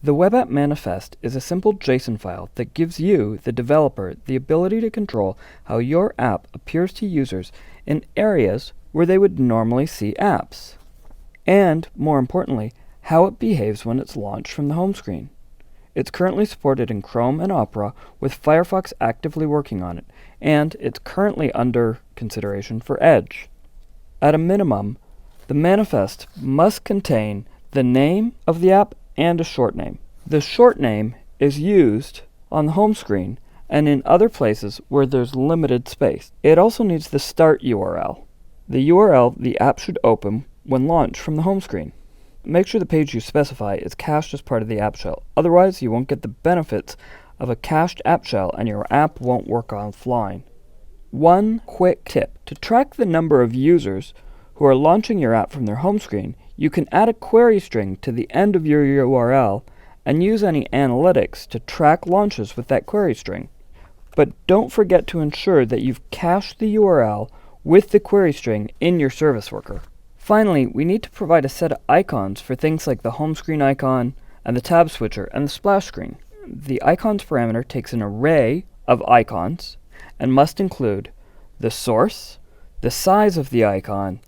The web app manifest is a simple JSON file that gives you, the developer, the ability to control how your app appears to users in areas where they would normally see apps, and, more importantly, how it behaves when it's launched from the home screen. It's currently supported in Chrome and Opera, with Firefox actively working on it, and it's currently under consideration for Edge. At a minimum, the manifest must contain the name of the app and a short name. The short name is used on the home screen and in other places where there's limited space. It also needs the start URL, the URL the app should open when launched from the home screen. Make sure the page you specify is cached as part of the app shell, otherwise you won't get the benefits of a cached app shell and your app won't work offline. One quick tip: to track the number of users who are launching your app from their home screen, you can add a query string to the end of your URL and use any analytics to track launches with that query string. But don't forget to ensure that you've cached the URL with the query string in your service worker. Finally, we need to provide a set of icons for things like the home screen icon and the tab switcher and the splash screen. The icons parameter takes an array of icons and must include the source, the size of the icon,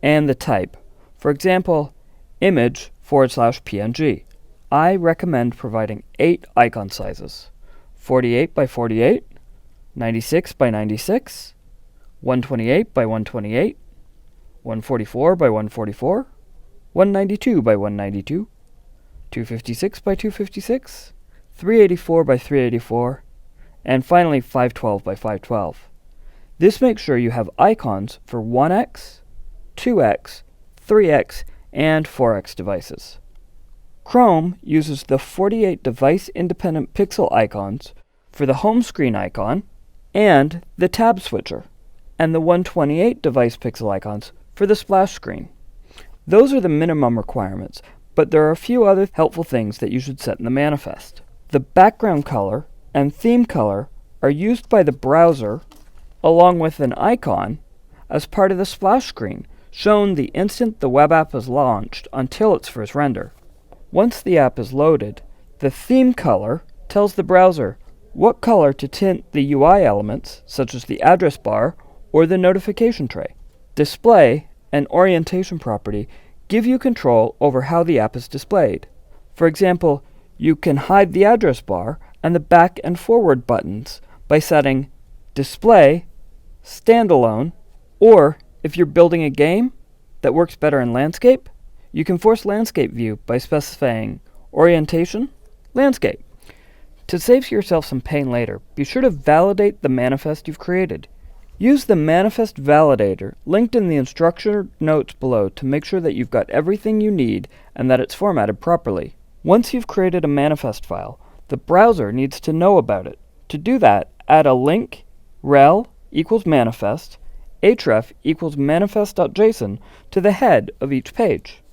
and the type. For example, image/PNG. I recommend providing 8 icon sizes: 48 by 48, 96 by 96, 128 by 128, 144 by 144, 192 by 192, 256 by 256, 384 by 384, and finally 512 by 512. This makes sure you have icons for 1x, 2x, 3x, and 4x devices. Chrome uses the 48 device-independent pixel icons for the home screen icon and the tab switcher, and the 128 device pixel icons for the splash screen. Those are the minimum requirements, but there are a few other helpful things that you should set in the manifest. The background color and theme color are used by the browser along with an icon as part of the splash screen, shown the instant the web app is launched until its first render. Once the app is loaded, the theme color tells the browser what color to tint the UI elements, such as the address bar or the notification tray. Display and orientation property give you control over how the app is displayed. For example, you can hide the address bar and the back and forward buttons by setting Display Standalone, or if you're building a game that works better in landscape, you can force landscape view by specifying Orientation Landscape. To save yourself some pain later, be sure to validate the manifest you've created. Use the manifest validator linked in the instruction notes below to make sure that you've got everything you need and that it's formatted properly. Once you've created a manifest file, the browser needs to know about it. To do that, add a link rel equals manifest, href equals manifest.json to the head of each page.